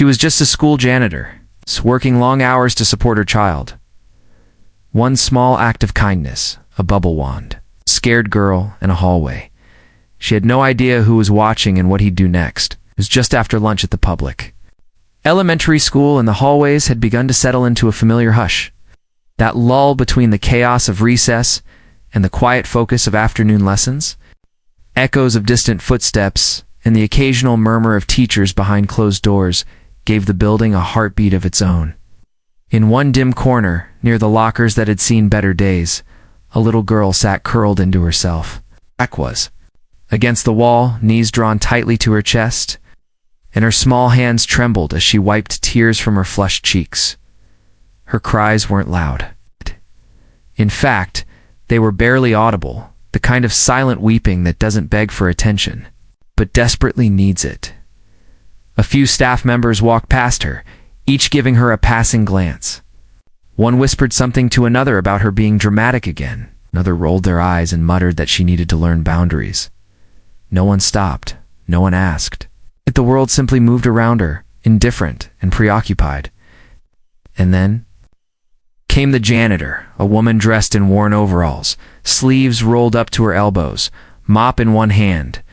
She was just a school janitor, working long hours to support her child. One small act of kindness, a bubble wand, scared girl in a hallway. She had no idea who was watching and what he'd do next. It was just after lunch at the public. Elementary school and the hallways had begun to settle into a familiar hush. That lull between the chaos of recess and the quiet focus of afternoon lessons. Echoes of distant footsteps and the occasional murmur of teachers behind closed doors gave the building a heartbeat of its own. In one dim corner, near the lockers that had seen better days, a little girl sat curled into herself. Back was against the wall, knees drawn tightly to her chest, and her small hands trembled as she wiped tears from her flushed cheeks. Her cries weren't loud. In fact, they were barely audible, the kind of silent weeping that doesn't beg for attention, but desperately needs it. A few staff members walked past her, each giving her a passing glance. One whispered something to another about her being dramatic again. Another rolled their eyes and muttered that she needed to learn boundaries. No one stopped. No one asked. The world simply moved around her, indifferent and preoccupied. And then came the janitor, a woman dressed in worn overalls, sleeves rolled up to her elbows, mop in one hand,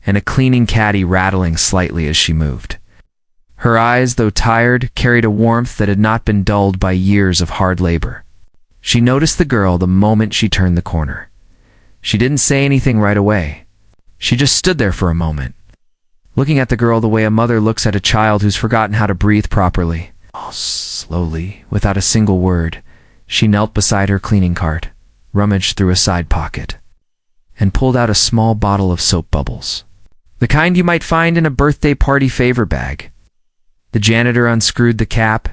and a cleaning caddy rattling slightly as she moved. Her eyes, though tired, carried a warmth that had not been dulled by years of hard labor. She noticed the girl the moment she turned the corner. She didn't say anything right away. She just stood there for a moment, looking at the girl the way a mother looks at a child who's forgotten how to breathe properly. Slowly, without a single word, she knelt beside her cleaning cart, rummaged through a side pocket, and pulled out a small bottle of soap bubbles. The kind you might find in a birthday party favor bag. The janitor unscrewed the cap,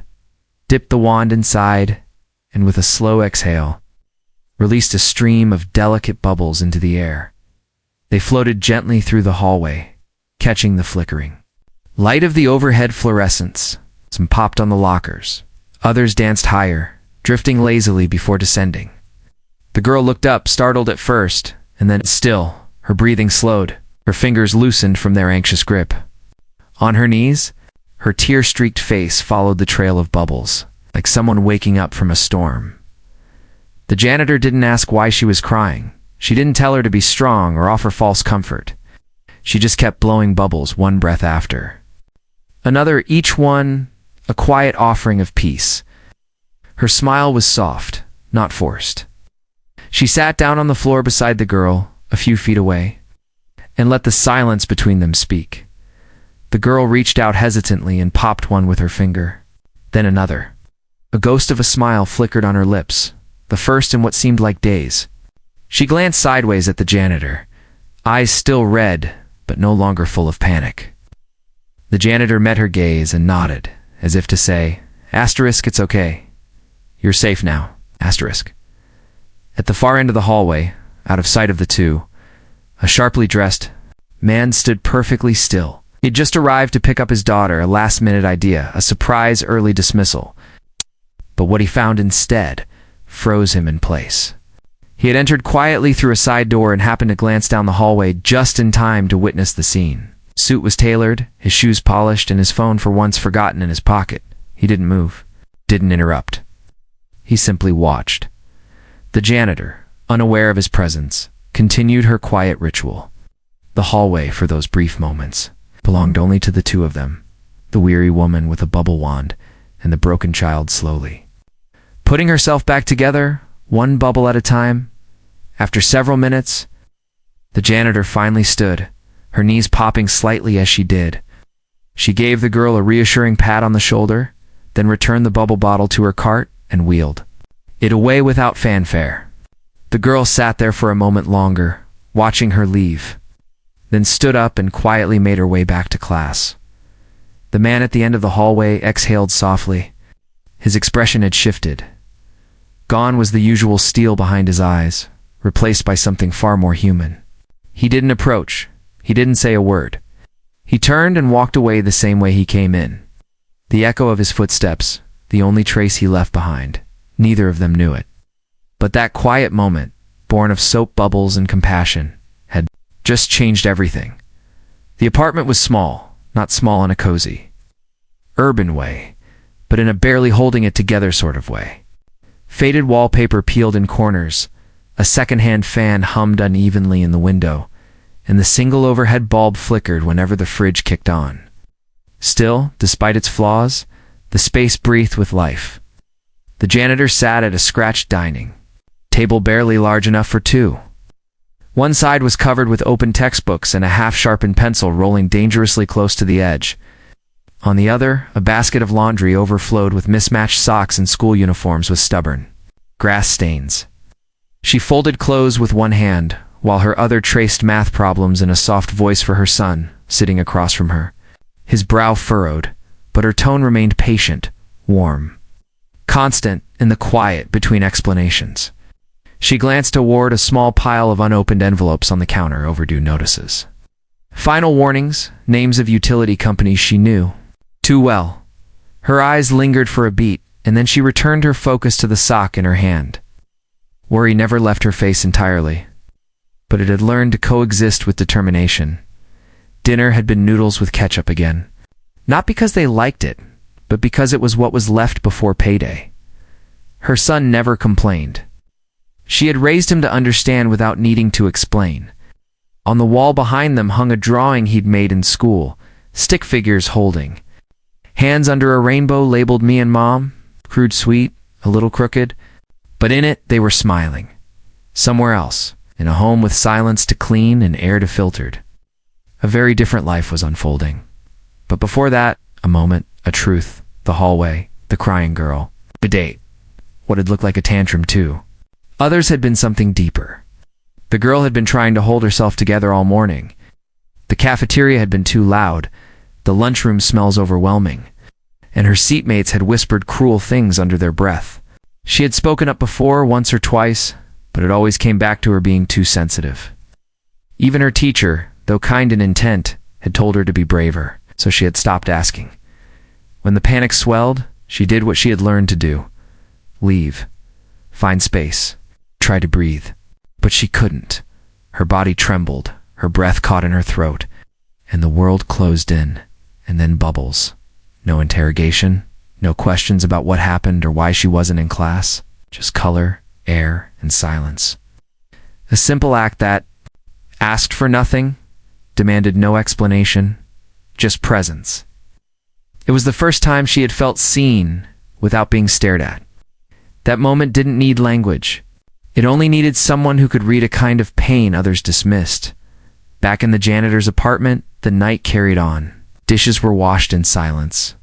dipped the wand inside, and with a slow exhale, released a stream of delicate bubbles into the air. They floated gently through the hallway, catching the flickering light of the overhead fluorescents. Some popped on the lockers. Others danced higher, drifting lazily before descending. The girl looked up, startled at first, and then still, her breathing slowed. Her fingers loosened from their anxious grip. On her knees, her tear-streaked face followed the trail of bubbles, like someone waking up from a storm. The janitor didn't ask why she was crying. She didn't tell her to be strong or offer false comfort. She just kept blowing bubbles one breath after another, each one a quiet offering of peace. Her smile was soft, not forced. She sat down on the floor beside the girl, a few feet away, and let the silence between them speak. The girl reached out hesitantly and popped one with her finger, then another. A ghost of a smile flickered on her lips, the first in what seemed like days. She glanced sideways at the janitor, eyes still red, but no longer full of panic. The janitor met her gaze and nodded, as if to say, "Asterisk, it's okay. You're safe now, asterisk." At the far end of the hallway, out of sight of the two, a sharply dressed man stood perfectly still. He'd just arrived to pick up his daughter, a last-minute idea, a surprise early dismissal. But what he found instead froze him in place. He had entered quietly through a side door and happened to glance down the hallway just in time to witness the scene. Suit was tailored, his shoes polished, and his phone for once forgotten in his pocket. He didn't move, didn't interrupt. He simply watched. The janitor, unaware of his presence, continued her quiet ritual. The hallway, for those brief moments, belonged only to the two of them, the weary woman with a bubble wand and the broken child slowly putting herself back together, one bubble at a time. After several minutes, the janitor finally stood, her knees popping slightly as she did. She gave the girl a reassuring pat on the shoulder, then returned the bubble bottle to her cart and wheeled it away without fanfare. The girl sat there for a moment longer, watching her leave, then stood up and quietly made her way back to class. The man at the end of the hallway exhaled softly. His expression had shifted. Gone was the usual steel behind his eyes, replaced by something far more human. He didn't approach. He didn't say a word. He turned and walked away the same way he came in. The echo of his footsteps, the only trace he left behind. Neither of them knew it. But that quiet moment, born of soap bubbles and compassion, had just changed everything. The apartment was small, not small and cozy. urban way, but in a barely holding it together sort of way. Faded wallpaper peeled in corners, a second-hand fan hummed unevenly in the window, and the single overhead bulb flickered whenever the fridge kicked on. Still, despite its flaws, the space breathed with life. The janitor sat at a scratched dining table barely large enough for two. One side was covered with open textbooks and a half-sharpened pencil rolling dangerously close to the edge. On the other, a basket of laundry overflowed with mismatched socks and school uniforms with stubborn grass stains. She folded clothes with one hand, while her other traced math problems in a soft voice for her son, sitting across from her. His brow furrowed, but her tone remained patient, warm, constant in the quiet between explanations. She glanced toward a small pile of unopened envelopes on the counter, overdue notices. Final warnings, names of utility companies she knew too well. Her eyes lingered for a beat, and then she returned her focus to the sock in her hand. Worry never left her face entirely, but it had learned to coexist with determination. Dinner had been noodles with ketchup again. Not because they liked it, but because it was what was left before payday. Her son never complained. She had raised him to understand without needing to explain. On the wall behind them hung a drawing he'd made in school, stick figures holding hands under a rainbow labeled me and Mom, crude sweet, a little crooked, but in it they were smiling. Somewhere else, in a home with silence to clean and air to filtered. A very different life was unfolding. But before that, a moment, a truth, the hallway, the crying girl, a date, what had looked like a tantrum too. Others had been something deeper. The girl had been trying to hold herself together all morning. The cafeteria had been too loud, the lunchroom smells overwhelming, and her seatmates had whispered cruel things under their breath. She had spoken up before, once or twice, but it always came back to her being too sensitive. Even her teacher, though kind in intent, had told her to be braver, so she had stopped asking. When the panic swelled, she did what she had learned to do. Leave. Find space. Try to breathe. But she couldn't. Her body trembled, her breath caught in her throat, and the world closed in, and then bubbles. No interrogation, no questions about what happened or why she wasn't in class, just color, air, and silence. A simple act that asked for nothing, demanded no explanation, just presence. It was the first time she had felt seen without being stared at. That moment didn't need language. It only needed someone who could read a kind of pain others dismissed. Back in the janitor's apartment, the night carried on. Dishes were washed in silence.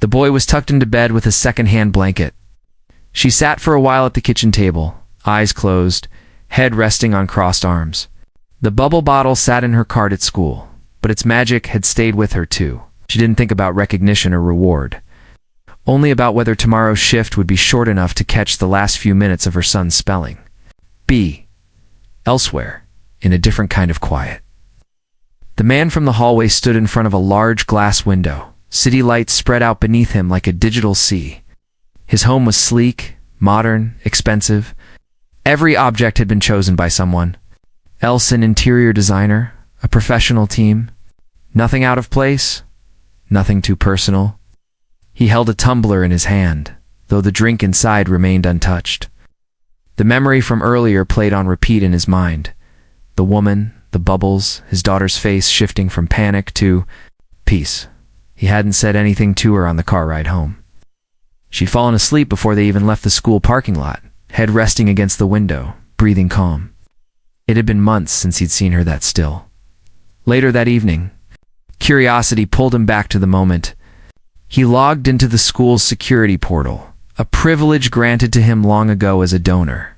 The boy was tucked into bed with a second-hand blanket. She sat for a while at the kitchen table, eyes closed, head resting on crossed arms. The bubble bottle sat in her cart at school, but its magic had stayed with her too. She didn't think about recognition or reward. Only about whether tomorrow's shift would be short enough to catch the last few minutes of her son's spelling. Elsewhere, in a different kind of quiet. The man from the hallway stood in front of a large glass window, city lights spread out beneath him like a digital sea. His home was sleek, modern, expensive. Every object had been chosen by someone else, an interior designer, a professional team. Nothing out of place, nothing too personal. He held a tumbler in his hand, though the drink inside remained untouched. The memory from earlier played on repeat in his mind. The woman, the bubbles, his daughter's face shifting from panic to peace. He hadn't said anything to her on the car ride home. She'd fallen asleep before they even left the school parking lot, head resting against the window, breathing calm. It had been months since he'd seen her that still. Later that evening, curiosity pulled him back to the moment. He logged into the school's security portal, a privilege granted to him long ago as a donor.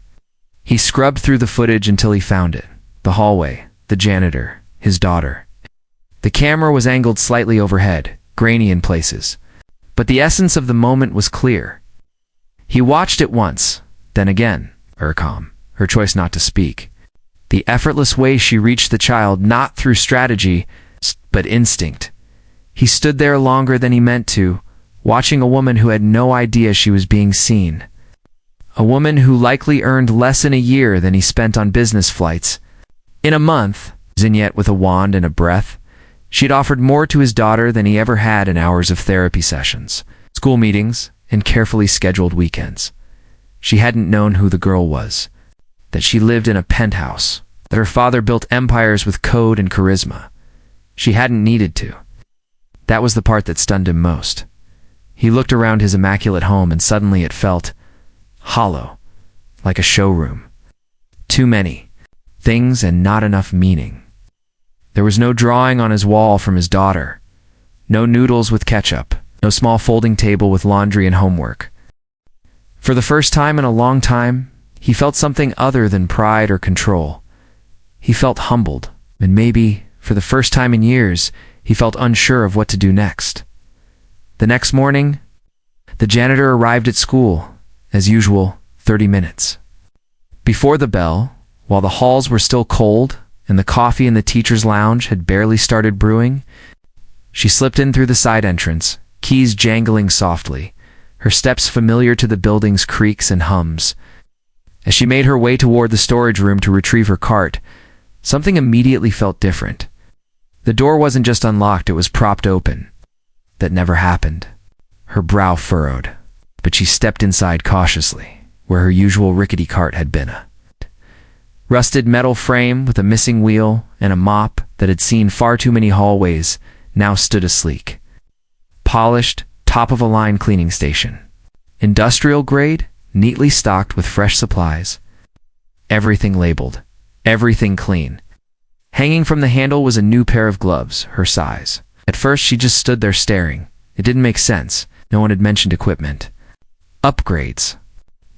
He scrubbed through the footage until he found it. The hallway, the janitor, his daughter. The camera was angled slightly overhead, grainy in places, but the essence of the moment was clear. He watched it once, then again, calm, her choice not to speak. The effortless way she reached the child, not through strategy, but instinct. He stood there longer than he meant to, watching a woman who had no idea she was being seen. A woman who likely earned less in a year than he spent on business flights. In a month, and yet with a wand and a breath, She'd offered more to his daughter than he ever had in hours of therapy sessions, school meetings, and carefully scheduled weekends. She hadn't known who the girl was, that she lived in a penthouse, that her father built empires with code and charisma. She hadn't needed to. That was the part that stunned him most. He looked around his immaculate home and suddenly it felt hollow, like a showroom. Too many things and not enough meaning. There was no drawing on his wall from his daughter, no noodles with ketchup, no small folding table with laundry and homework. For the first time in a long time, he felt something other than pride or control. He felt humbled, and maybe, for the first time in years, he felt unsure of what to do next. The next morning, the janitor arrived at school, as usual, 30 minutes. Before the bell, while the halls were still cold and the coffee in the teacher's lounge had barely started brewing, she slipped in through the side entrance, keys jangling softly, her steps familiar to the building's creaks and hums. As she made her way toward the storage room to retrieve her cart, something immediately felt different. The door wasn't just unlocked, it was propped open. That never happened. Her brow furrowed, but she stepped inside cautiously, where her usual rickety cart had been. A rusted metal frame with a missing wheel and a mop that had seen far too many hallways now stood a sleek, polished, top-of-a-line cleaning station. Industrial grade, neatly stocked with fresh supplies. Everything labeled, everything clean. Hanging from the handle was a new pair of gloves, her size. At first she just stood there staring. It didn't make sense. No one had mentioned equipment. Upgrades.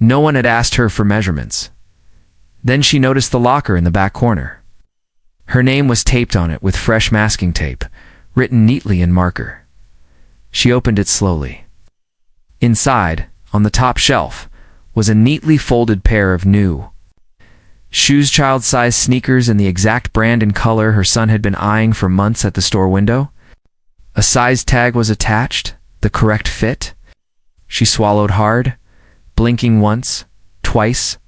No one had asked her for measurements. Then she noticed the locker in the back corner. Her name was taped on it with fresh masking tape, written neatly in marker. She opened it slowly. Inside, on the top shelf, was a neatly folded pair of new shoes, child-sized sneakers in the exact brand and color her son had been eyeing for months at the store window. A size tag was attached, the correct fit. She swallowed hard, blinking once, twice.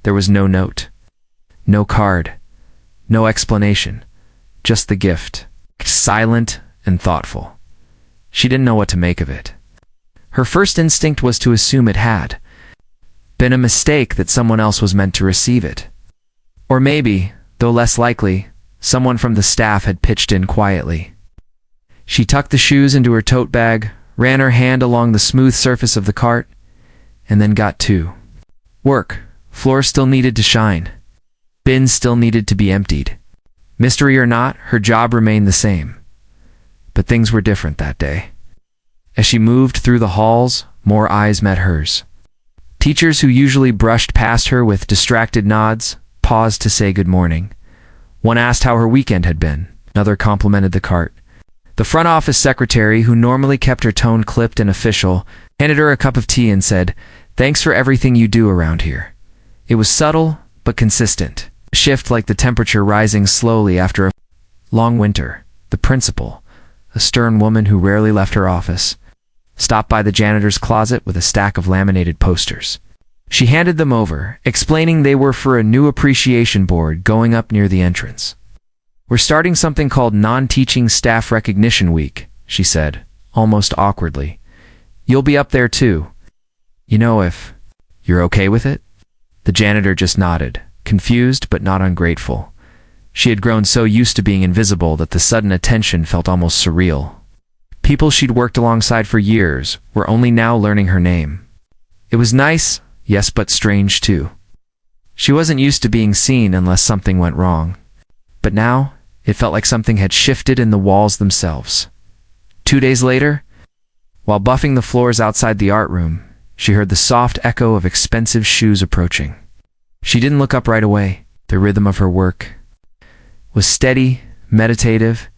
There was no note, no card, no explanation, just the gift, silent and thoughtful. She didn't know what to make of it. Her first instinct was to assume it had been a mistake, that someone else was meant to receive it. Or maybe, though less likely, someone from the staff had pitched in quietly. She tucked the shoes into her tote bag, ran her hand along the smooth surface of the cart, and then got to work. Floor still needed to shine. Bins still needed to be emptied. Mystery or not, her job remained the same. But things were different that day. As she moved through the halls, more eyes met hers. Teachers who usually brushed past her with distracted nods paused to say good morning. One asked how her weekend had been. Another complimented the cart. The front office secretary, who normally kept her tone clipped and official, handed her a cup of tea and said, "Thanks for everything you do around here." It was subtle, but consistent. A shift like the temperature rising slowly after a long winter. The principal, a stern woman who rarely left her office, stopped by the janitor's closet with a stack of laminated posters. She handed them over, explaining they were for a new appreciation board going up near the entrance. "We're starting something called Non-Teaching Staff Recognition Week," she said, almost awkwardly. "You'll be up there too. You know, if you're okay with it?" The janitor just nodded, confused but not ungrateful. She had grown so used to being invisible that the sudden attention felt almost surreal. People she'd worked alongside for years were only now learning her name. It was nice, yes, but strange too. She wasn't used to being seen unless something went wrong. But now, it felt like something had shifted in the walls themselves. 2 days later, while buffing the floors outside the art room, she heard the soft echo of expensive shoes approaching. She didn't look up right away. The rhythm of her work was steady, meditative,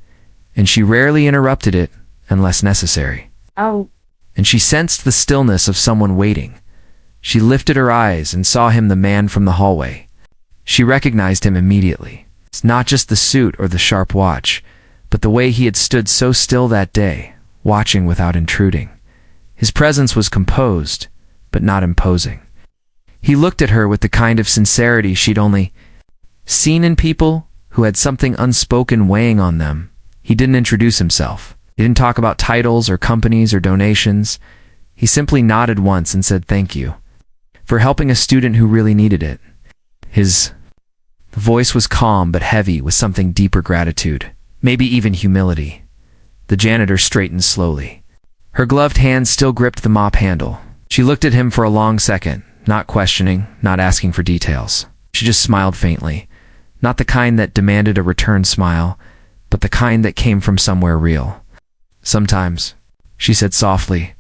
and she rarely interrupted it unless necessary. Oh. And she sensed the stillness of someone waiting. She lifted her eyes and saw him, the man from the hallway. She recognized him immediately. It's not just the suit or the sharp watch, but the way he had stood so still that day, watching without intruding. His presence was composed, but not imposing. He looked at her with the kind of sincerity she'd only seen in people who had something unspoken weighing on them. He didn't introduce himself. He didn't talk about titles or companies or donations. He simply nodded once and said thank you for helping a student who really needed it. His voice was calm but heavy with something deeper gratitude, maybe even humility. The janitor straightened slowly. Her gloved hand still gripped the mop handle. She looked at him for a long second, not questioning, not asking for details. She just smiled faintly. Not the kind that demanded a return smile, but the kind that came from somewhere real. Sometimes, she said softly,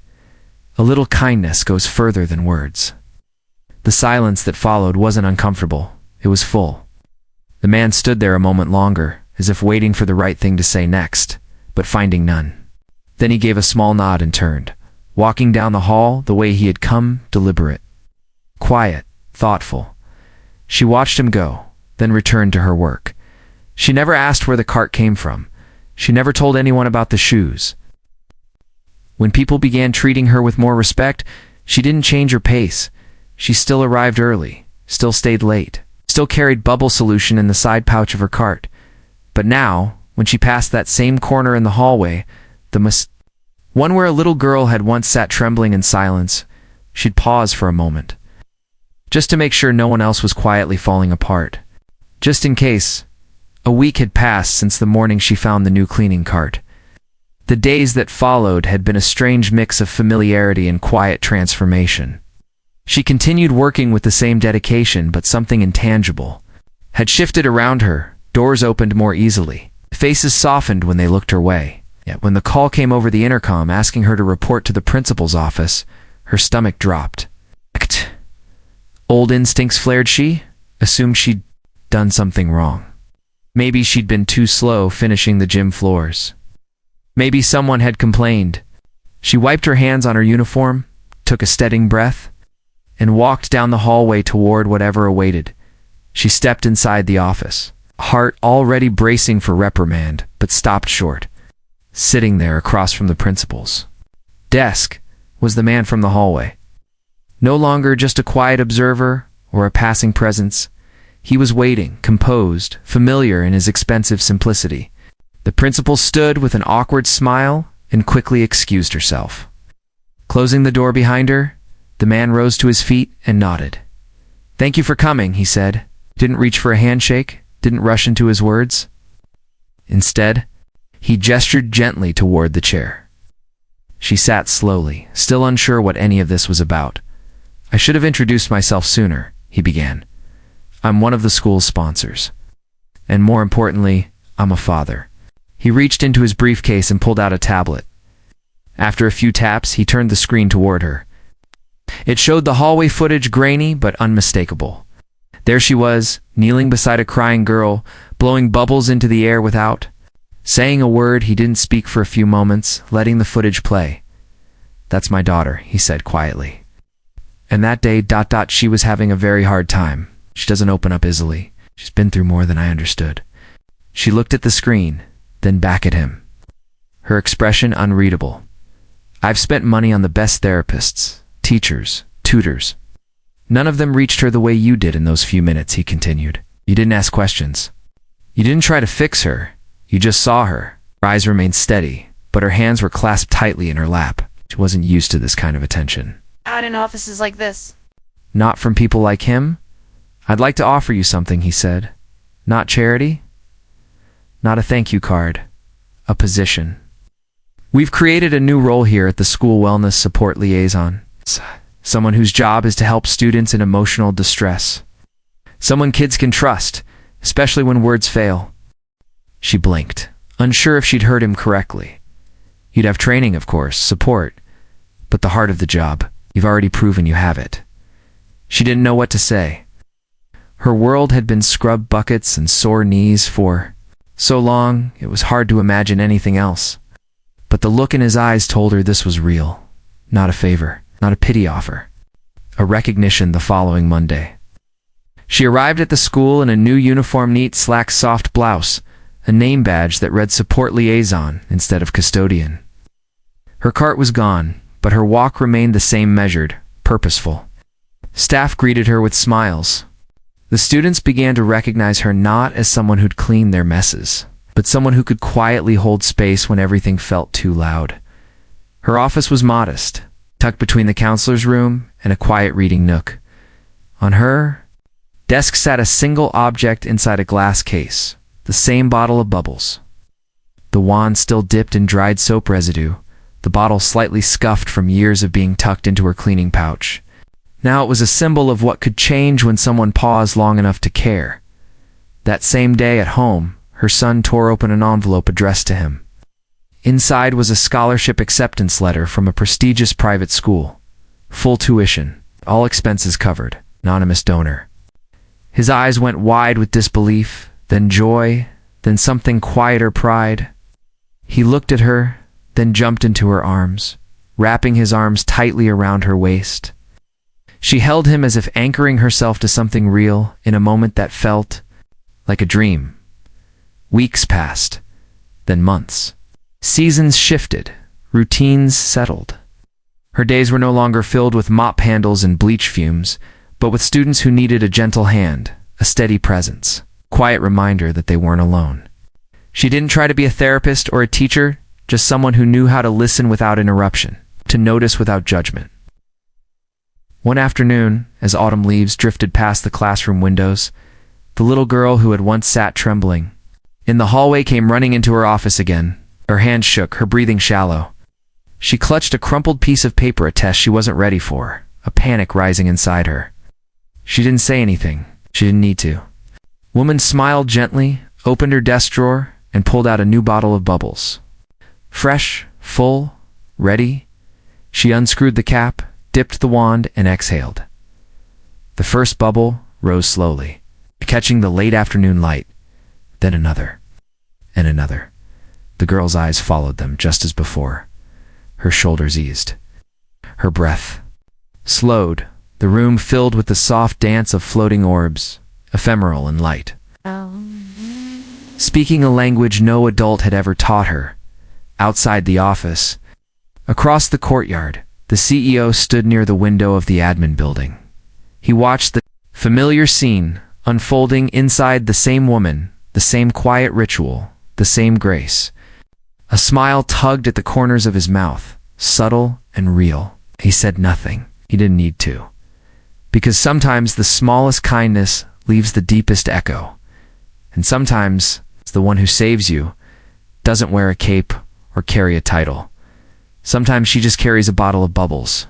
a little kindness goes further than words. The silence that followed wasn't uncomfortable. It was full. The man stood there a moment longer, as if waiting for the right thing to say next, but finding none. Then he gave a small nod and turned, walking down the hall the way he had come, deliberate. Quiet, thoughtful. She watched him go, then returned to her work. She never asked where the cart came from. She never told anyone about the shoes. When people began treating her with more respect, she didn't change her pace. She still arrived early, still stayed late, still carried bubble solution in the side pouch of her cart. But now, when she passed that same corner in the hallway, one where a little girl had once sat trembling in silence, she'd pause for a moment, just to make sure no one else was quietly falling apart. Just in case. A week had passed since the morning she found the new cleaning cart. The days that followed had been a strange mix of familiarity and quiet transformation. She continued working with the same dedication, but something intangible had shifted around her. Doors opened more easily. Faces softened when they looked her way. Yet when the call came over the intercom asking her to report to the principal's office, her stomach dropped. Old instincts flared. She assumed she'd done something wrong. Maybe she'd been too slow finishing the gym floors. Maybe someone had complained. She wiped her hands on her uniform, took a steadying breath, and walked down the hallway toward whatever awaited. She stepped inside the office, heart already bracing for reprimand, but stopped short. Sitting there across from the principal's desk was the man from the hallway. No longer just a quiet observer or a passing presence. He was waiting, composed, familiar in his expensive simplicity. The principal stood with an awkward smile and quickly excused herself. Closing the door behind her, the man rose to his feet and nodded. "Thank you for coming," he said. Didn't reach for a handshake, didn't rush into his words. Instead, he gestured gently toward the chair. She sat slowly, still unsure what any of this was about. "I should have introduced myself sooner," he began. "I'm one of the school's sponsors. And more importantly, I'm a father." He reached into his briefcase and pulled out a tablet. After a few taps, he turned the screen toward her. It showed the hallway footage, grainy but unmistakable. There she was, kneeling beside a crying girl, blowing bubbles into the air without saying a word. He didn't speak for a few moments, letting the footage play. "That's my daughter," he said quietly. "And that day, she was having a very hard time. She doesn't open up easily. She's been through more than I understood." She looked at the screen, then back at him. Her expression unreadable. "I've spent money on the best therapists, teachers, tutors. None of them reached her the way you did in those few minutes," he continued. "You didn't ask questions. You didn't try to fix her. You just saw her." Her eyes remained steady, but her hands were clasped tightly in her lap. She wasn't used to this kind of attention. "Out in offices like this." "Not from people like him? I'd like to offer you something," he said. "Not charity? Not a thank you card. A position. We've created a new role here at the school wellness support liaison. Someone whose job is to help students in emotional distress. Someone kids can trust, especially when words fail." She blinked, unsure if she'd heard him correctly. "You'd have training, of course, support, but the heart of the job, you've already proven you have it." She didn't know what to say. Her world had been scrub buckets and sore knees for so long, it was hard to imagine anything else. But the look in his eyes told her this was real, not a favor, not a pity offer. A recognition the following Monday. She arrived at the school in a new uniform, neat, slack, soft blouse, a name badge that read support liaison instead of custodian. Her cart was gone, but her walk remained the same, measured, purposeful. Staff greeted her with smiles. The students began to recognize her not as someone who'd cleaned their messes, but someone who could quietly hold space when everything felt too loud. Her office was modest, tucked between the counselor's room and a quiet reading nook. On her desk sat a single object inside a glass case, the same bottle of bubbles. The wand still dipped in dried soap residue, the bottle slightly scuffed from years of being tucked into her cleaning pouch. Now it was a symbol of what could change when someone paused long enough to care. That same day at home, her son tore open an envelope addressed to him. Inside was a scholarship acceptance letter from a prestigious private school. Full tuition, all expenses covered, anonymous donor. His eyes went wide with disbelief, then joy, then something quieter pride. He looked at her, then jumped into her arms, wrapping his arms tightly around her waist. She held him as if anchoring herself to something real in a moment that felt like a dream. Weeks passed, then months. Seasons shifted, routines settled. Her days were no longer filled with mop handles and bleach fumes, but with students who needed a gentle hand, a steady presence, quiet reminder that they weren't alone. She didn't try to be a therapist or a teacher, just someone who knew how to listen without interruption, to notice without judgment. One afternoon, as autumn leaves drifted past the classroom windows, the little girl who had once sat trembling in the hallway came running into her office again. Her hands shook, her breathing shallow. She clutched a crumpled piece of paper, a test she wasn't ready for, a panic rising inside her. She didn't say anything. She didn't need to. Woman smiled gently, opened her desk drawer, and pulled out a new bottle of bubbles. Fresh, full, ready. She unscrewed the cap, dipped the wand, and exhaled. The first bubble rose slowly, catching the late afternoon light. Then another, and another. The girl's eyes followed them just as before. Her shoulders eased. Her breath slowed, the room filled with the soft dance of floating orbs, ephemeral and light. Speaking a language no adult had ever taught her. Outside the office, across the courtyard, the CEO stood near the window of the admin building. He watched the familiar scene unfolding inside. The same woman, the same quiet ritual, the same grace. A smile tugged at the corners of his mouth, subtle and real. He said nothing. He didn't need to. Because sometimes the smallest kindness leaves the deepest echo. And sometimes the one who saves you doesn't wear a cape or carry a title. Sometimes she just carries a bottle of bubbles.